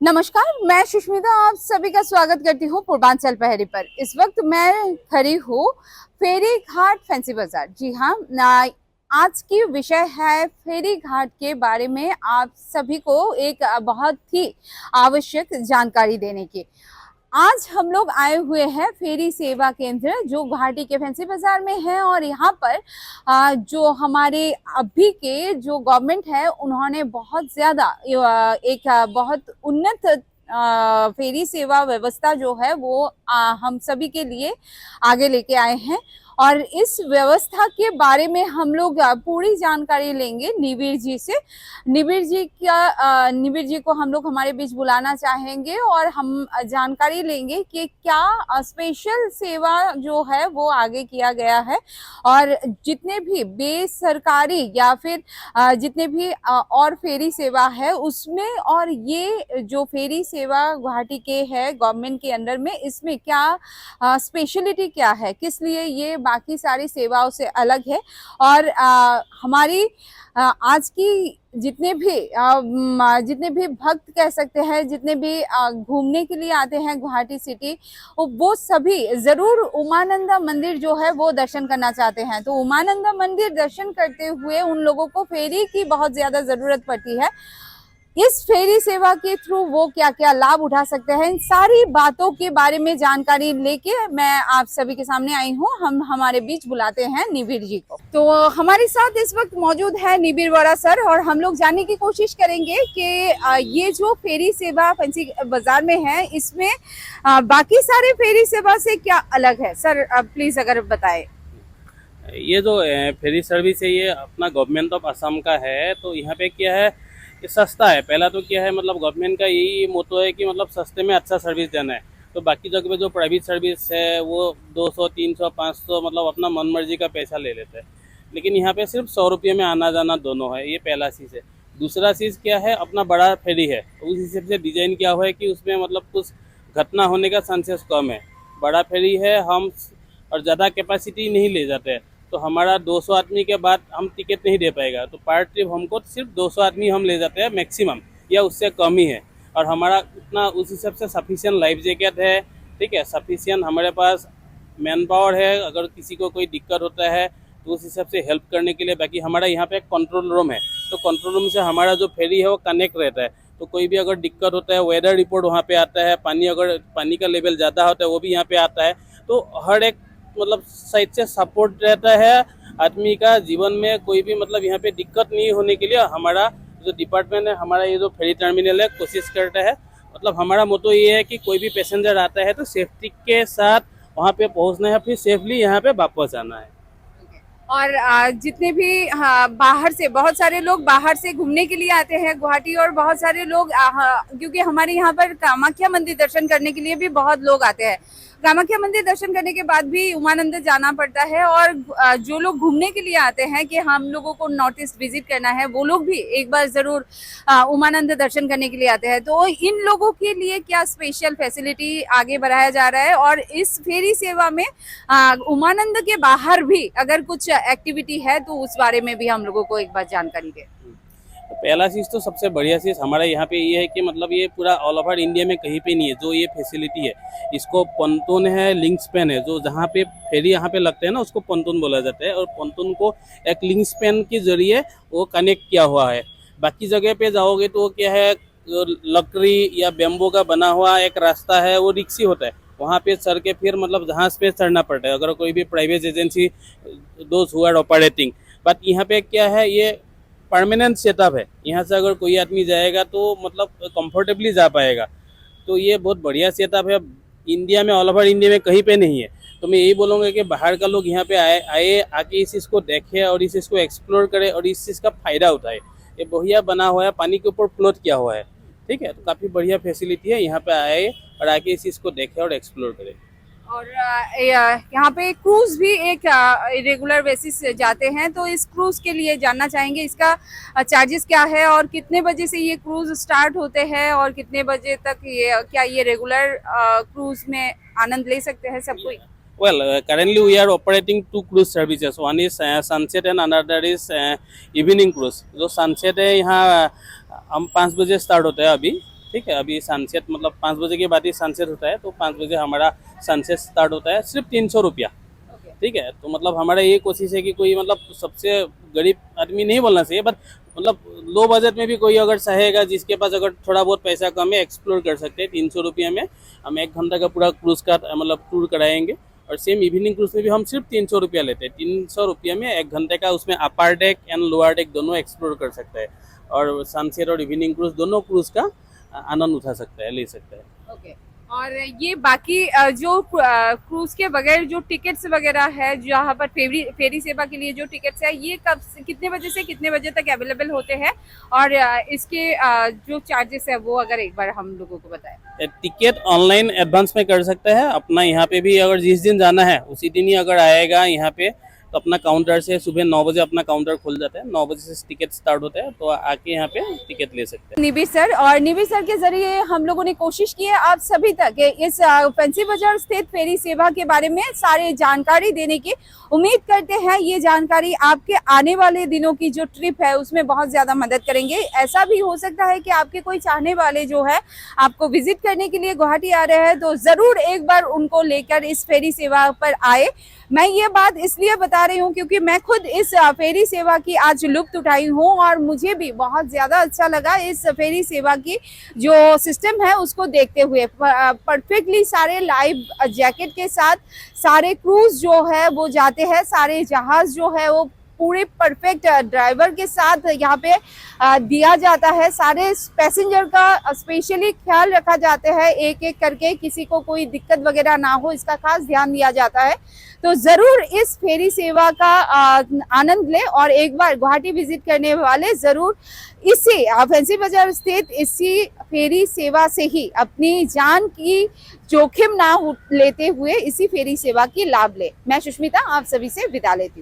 नमस्कार, मैं सुष्मिता आप सभी का स्वागत करती हूँ पूर्वांचल पहरी पर। इस वक्त मैं खड़ी हूँ फेरी घाट फैंसी बाजार। जी हाँ, आज की विषय है फेरी घाट के बारे में आप सभी को एक बहुत ही आवश्यक जानकारी देने की। आज हम लोग आए हुए हैं फेरी सेवा केंद्र जो गुवाहाटी के फैंसी बाजार में है और यहाँ पर जो हमारे अभी के जो गवर्नमेंट है उन्होंने बहुत ज़्यादा एक बहुत उन्नत फेरी सेवा व्यवस्था जो है वो हम सभी के लिए आगे लेके आए हैं और इस व्यवस्था के बारे में हम लोग पूरी जानकारी लेंगे निबिर जी से। निबिर जी को हम लोग हमारे बीच बुलाना चाहेंगे और हम जानकारी लेंगे कि क्या स्पेशल सेवा जो है वो आगे किया गया है और जितने भी बेसरकारी या फिर जितने भी और फेरी सेवा है उसमें और ये जो फेरी सेवा गुवाहाटी के है गवर्नमेंट के अंडर में इसमें क्या स्पेशलिटी क्या है, किस लिए ये बाकी सारी सेवाओं से अलग है और हमारी आज की जितने भी भक्त कह सकते हैं, जितने भी घूमने के लिए आते हैं गुवाहाटी सिटी, वो सभी जरूर उमानंदा मंदिर जो है वो दर्शन करना चाहते हैं। तो उमानंदा मंदिर दर्शन करते हुए उन लोगों को फेरी की बहुत ज्यादा जरूरत पड़ती है। इस फेरी सेवा के थ्रू वो क्या क्या लाभ उठा सकते हैं, इन सारी बातों के बारे में जानकारी लेके मैं आप सभी के सामने आई हूँ। हम हमारे बीच बुलाते हैं निबिर जी को। तो हमारे साथ इस वक्त मौजूद है निबिर वोरा सर और हम लोग जानने की कोशिश करेंगे कि ये जो फेरी सेवा फैंसी बाजार में है इसमें बाकी सारे फेरी सेवा से क्या अलग है। सर प्लीज अगर बताए। ये जो फेरी सर्विस है ये अपना गवर्नमेंट ऑफ असम का है। तो यहाँ पे क्या है, ये सस्ता है। पहला तो क्या है, मतलब गवर्नमेंट का यही मोटो है कि मतलब सस्ते में अच्छा सर्विस देना है। तो बाकी जगह पे जो प्राइवेट सर्विस है वो 200, 300, 500 मतलब अपना मन मर्जी का पैसा ले लेते हैं, लेकिन यहाँ पे सिर्फ 100 रुपये में आना जाना दोनों है। ये पहला चीज़ है। दूसरा चीज़ क्या है, अपना बड़ा फेरी है तो उस हिसाब से डिजाइन क्या हुआ है कि उसमें मतलब कुछ घटना होने का चांसेस कम है। बड़ा फेरी है हम और ज़्यादा कैपेसिटी नहीं ले जाते हैं, तो हमारा 200 आदमी के बाद हम टिकट नहीं दे पाएगा। तो पर ट्रिप हमको सिर्फ 200 आदमी हम ले जाते हैं मैक्सिमम, या उससे कम ही है। और हमारा उतना उस हिसाब से सफिशिएंट लाइफ जैकेट है, ठीक है, सफिशिएंट हमारे पास मैन पावर है। अगर किसी को कोई दिक्कत होता है तो उस हिसाब से हेल्प करने के लिए। बाकी हमारा यहाँ पे एक कंट्रोल रूम है, तो कंट्रोल रूम से हमारा जो फेरी है वो कनेक्ट रहता है। तो कोई भी अगर दिक्कत होता है, वेदर रिपोर्ट वहाँ पे आता है, अगर पानी का लेवल ज़्यादा होता है वो भी यहाँ पे आता है। तो हर एक मतलब साइड से सपोर्ट रहता है आदमी का जीवन में। कोई भी मतलब यहाँ पे दिक्कत नहीं होने के लिए हमारा जो डिपार्टमेंट है, हमारा ये जो फेरी टर्मिनल है, कोशिश करता है। मतलब हमारा मोटो ये है कि कोई भी पैसेंजर आता है तो सेफ्टी के साथ वहाँ पे पहुँचना है, फिर सेफली यहाँ पे वापस आना है। और जितने भी बाहर से बहुत सारे लोग बाहर से घूमने के लिए आते हैं गुवाहाटी और बहुत सारे लोग क्योंकि हमारे यहाँ पर कामाख्या मंदिर दर्शन करने के लिए भी बहुत लोग आते हैं। कामाख्या मंदिर दर्शन करने के बाद भी उमानंद जाना पड़ता है और जो लोग घूमने के लिए आते हैं कि हम लोगों को नॉर्थ ईस्ट विजिट करना है वो लोग भी एक बार जरूर उमानंद दर्शन करने के लिए आते हैं। तो इन लोगों के लिए क्या स्पेशल फैसिलिटी आगे बढ़ाया जा रहा है और इस फेरी सेवा में उमानंद के बाहर भी अगर कुछ एक्टिविटी है तो उस बारे में भी हम लोगों को एक बार जानकारी दे। पहला चीज़ तो सबसे बढ़िया चीज़ हमारा यहाँ पे ये है कि मतलब ये पूरा ऑल ओवर इंडिया में कहीं पे नहीं है जो ये फैसिलिटी है। इसको पंतून है, लिंक स्पैन है, जो जहाँ पे फेरी यहाँ पे लगते हैं ना उसको पंतून बोला जाता है। और पंतून को एक लिंक स्पैन के जरिए वो कनेक्ट किया हुआ है। बाकी जगह पे जाओगे तो क्या है, लकड़ी या बैम्बू का बना हुआ एक रास्ता है, वो रिक्सी होता है, वहाँ पे चढ़ के फिर मतलब जहाज पे चढ़ना पड़ता है अगर कोई भी private agency those who are operating. But यहाँ पे क्या है, ये परमानेंट सेटअप है। यहाँ से अगर कोई आदमी जाएगा तो मतलब कंफर्टेबली जा पाएगा। तो ये बहुत बढ़िया सेटअप है, इंडिया में ऑल ओवर इंडिया में कहीं पे नहीं है। तो मैं यही बोलूँगा कि बाहर का लोग यहाँ पे आके इस चीज़ को देखे और इस चीज़ को एक्सप्लोर करे और इस चीज़ का फ़ायदा उठाए। ये बढ़िया बना हुआ है, पानी के ऊपर फ्लोट किया हुआ है, ठीक है। तो काफ़ी बढ़िया फैसिलिटी है, यहाँ पे आए और आके इस चीज़ को देखे और एक्सप्लोर करे। और यहाँ पे क्रूज भी एक रेगुलर बेसिस जाते हैं, तो इस क्रूज के लिए जानना चाहेंगे इसका चार्जेस क्या है और कितने बजे से ये क्रूज स्टार्ट होते हैं और कितने बजे तक क्या ये रेगुलर क्रूज में आनंद ले सकते हैं सब कोई। Well, currently we are operating 2 cruise services. One is sunset and another is evening cruise. जो sunset है यहाँ हम 5 बजे स्टार्ट होता है अभी, ठीक है। अभी सनसेट मतलब 5 बजे के बाद ही सनसेट होता है, तो 5 बजे हमारा सनसेट स्टार्ट होता है, सिर्फ 300 रुपया। ठीक है। तो मतलब हमारा ये कोशिश है कि कोई मतलब सबसे गरीब आदमी नहीं बोलना चाहिए, बट मतलब लो बजट में भी कोई अगर चाहेगा, जिसके पास अगर थोड़ा बहुत पैसा कम है, एक्सप्लोर कर सकते हैं। 300 रुपये में हम 1 घंटा का पूरा क्रूज़ का मतलब टूर कराएंगे। और सेम इवनिंग क्रूज में भी हम सिर्फ 300 रुपया लेते हैं। 300 रुपये में 1 घंटे का उसमें अपर डेक एंड लोअर डेक दोनों एक्सप्लोर कर सकते हैं, और सनसेट और इवनिंग क्रूज दोनों क्रूज का आनंद उठा सकता है, ले सकता है। ओके। और ये बाकी जो क्रूज के बगैर जो टिकट्स वगैरह है, जहाँ पर फेरी सेवा के लिए जो टिकट्स है, ये कब कितने बजे से कितने बजे तक अवेलेबल होते हैं, और इसके जो चार्जेस है वो अगर एक बार हम लोगों को बताएं। टिकट ऑनलाइन एडवांस में कर सकते हैं अपना। यहाँ पे भी अगर जिस दिन जाना है उसी दिन ही अगर आएगा यहाँ पे, तो अपना काउंटर से सुबह 9 बजे अपना काउंटर खुल जाता है। 9 बजे से टिकट स्टार्ट होता है, तो आके यहाँ पे टिकट ले सकते हैं। निबिर सर, और निबिर सर के जरिए हम लोगों ने कोशिश की है आप सभी तक इस फैंसी बाजार स्थित फेरी सेवा के बारे में सारे जानकारी देने की। उम्मीद करते हैं ये जानकारी आपके आने वाले दिनों की जो ट्रिप है उसमें बहुत ज्यादा मदद करेंगे। ऐसा भी हो सकता है कि आपके कोई चाहने वाले जो है आपको विजिट करने के लिए गुवाहाटी आ रहे हैं, तो जरूर एक बार उनको लेकर इस फेरी सेवा पर आए। मैं ये बात इसलिए बता रही हूँ क्योंकि मैं खुद इस फेरी सेवा की आज लुत्फ उठाई हूँ, और मुझे भी बहुत ज्यादा अच्छा लगा इस फेरी सेवा की जो सिस्टम है उसको देखते हुए। परफेक्टली सारे लाइव जैकेट के साथ सारे क्रूज जो है वो जाते हैं, सारे जहाज जो है वो पूरे परफेक्ट ड्राइवर के साथ यहाँ पे दिया जाता है। सारे पैसेंजर का स्पेशली ख्याल रखा जाता है, एक एक करके किसी को कोई दिक्कत वगैरह ना हो, इसका खास ध्यान दिया जाता है। तो जरूर इस फेरी सेवा का आनंद ले, और एक बार गुवाहाटी विजिट करने वाले जरूर इसी फैंसी बाजार स्थित इसी फेरी सेवा से ही अपनी जान की जोखिम ना लेते हुए इसी फेरी सेवा की लाभ ले। मैं सुष्मिता आप सभी से विदा लेती हूँ।